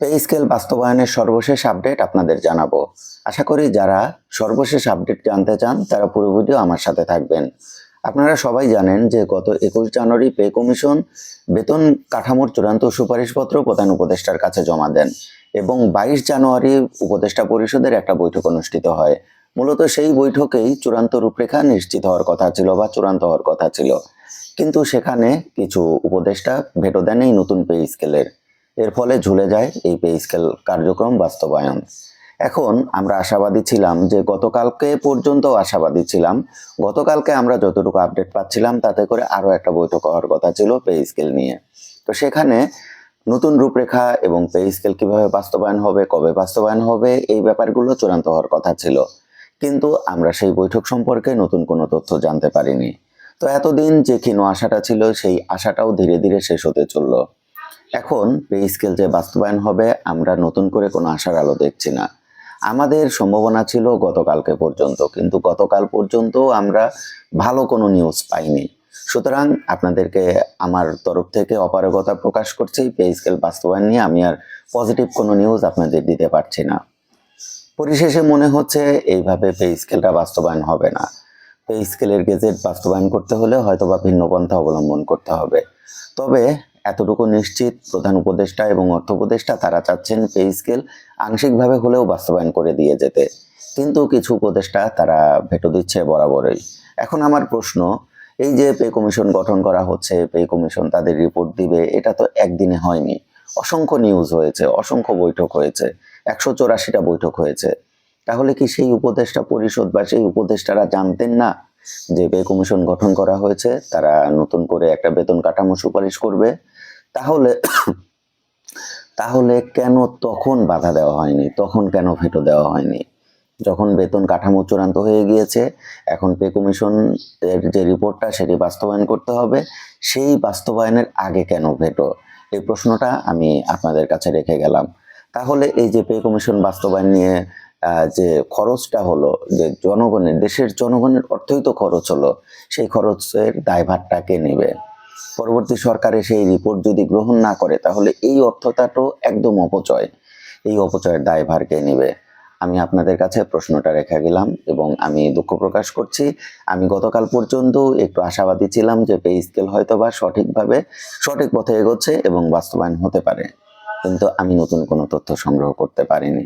Pay scale বাস্তবায়নের সর্বশেষ update আপনাদের জানাবো। আশা করি যারা সর্বশেষ আপডেট জানতে চান তারা পুরো ভিডিও আমার সাথে থাকবেন। আপনারা সবাই জানেন যে গত 21 জানুয়ারি পে কমিশন বেতন কাঠামোর চূড়ান্ত সুপারিশপত্র প্রধান উপদেষ্টার কাছে জমা দেন এবং 22 জানুয়ারি উপদেষ্টা পরিষদের একটা বৈঠক অনুষ্ঠিত হয়। মূলত সেই বৈঠকেই চূড়ান্ত রূপরেখা নিশ্চিত হওয়ার কথা ছিল বা চূড়ান্ত হওয়ার কথা ছিল, কিন্তু সেখানে কিছু উপদেষ্টা ভেটো দেন এই নতুন পে স্কেলের। এর ফলে ঝুলে যায় এই পে স্কেল কার্যক্রম বাস্তবায়ন। এখন আমরা আশাবাদী ছিলাম যে গতকালকে আমরা যতটুকু আপডেট পাচ্ছিলাম তাতে করে আরও একটা বৈঠক হওয়ার কথা ছিল পে স্কেল নিয়ে। তো সেখানে নতুন রূপরেখা এবং পে স্কেল কীভাবে বাস্তবায়ন হবে, কবে বাস্তবায়ন হবে, এই ব্যাপারগুলো চূড়ান্ত হওয়ার কথা ছিল, কিন্তু আমরা সেই বৈঠক সম্পর্কে নতুন কোনো তথ্য জানতে পারিনি। তো এতদিন যে ক্ষীণ আশাটা ছিল সেই আশাটাও ধীরে ধীরে শেষ হতে চলল। এখন পে স্কেল যে বাস্তবায়ন হবে আমরা নতুন করে কোনো আশার আলো দেখছি না। আমাদের সম্ভাবনা ছিল গতকালকে পর্যন্ত, কিন্তু গতকাল পর্যন্ত আমরা ভালো কোনো নিউজ পাইনি। সুতরাং আপনাদেরকে আমার তরফ থেকে অপারগতা প্রকাশ করছি, পে স্কেল বাস্তবায়ন নিয়ে আমি আর পজিটিভ কোনো নিউজ আপনাদের দিতে পারছি না। পরিশেষে মনে হচ্ছে এইভাবে পে স্কেলটা বাস্তবায়ন হবে না। পে স্কেলের গেজেট বাস্তবায়ন করতে হলে হয়তোবা ভিন্ন পন্থা অবলম্বন করতে হবে। তবে এতটুকু নিশ্চিত, প্রধান উপদেষ্টা এবং অর্থ উপদেষ্টা তারা চাচ্ছেন পে স্কেল আংশিকভাবে হলেও বাস্তবায়ন করে দিয়ে যেতে, কিন্তু কিছু উপদেষ্টা তারা ভেটো দিচ্ছে বরাবরই। এখন আমার প্রশ্ন, এই যে পে কমিশন গঠন করা হচ্ছে, পে কমিশন তাদের রিপোর্ট দিবে, এটা তো একদিনে হয়নি। অসংখ্য নিউজ হয়েছে, অসংখ্য বৈঠক হয়েছে, 184টা বৈঠক হয়েছে। তাহলে কি সেই উপদেষ্টা পরিষদ বা সেই উপদেষ্টারা জানতেন না যে পে কমিশন গঠন করা হয়েছে, তারা নতুন করে একটা বেতন কাঠামো সুপারিশ করবে? তাহলে তাহলে কেন তখন বাধা দেওয়া হয়নি, তখন কেন ভেটো দেওয়া হয়নি? যখন বেতন কাঠামো চূড়ান্ত হয়ে গিয়েছে, এখন পে কমিশন এর যে রিপোর্টটা সেটি বাস্তবায়ন করতে হবে, সেই বাস্তবায়নের আগে কেন ভেটো? এই প্রশ্নটা আমি আপনাদের কাছে রেখে গেলাম। তাহলে এই যে পে কমিশন বাস্তবায়ন নিয়ে যে খরচটা হলো, যে জনগণের, দেশের জনগণের অর্থই তো খরচ হলো, সেই খরচের দায়ভারটা কে নেবে? পরবর্তী সরকারে সেই রিপোর্ট যদি গ্রহণ না করে তাহলে এই অর্থটা তো একদম অপচয়। এই অপচয়ের দায়ভার কে নেবে? আমি আপনাদের কাছে প্রশ্নটা রেখে গেলাম এবং আমি দুঃখ প্রকাশ করছি। আমি গতকাল পর্যন্ত একটু আশাবাদী ছিলাম যে পে স্কেল হয়তোবা সঠিক পথে এগোচ্ছে এবং বাস্তবায়ন হতে পারে, কিন্তু আমি নতুন কোনো তথ্য সংগ্রহ করতে পারিনি।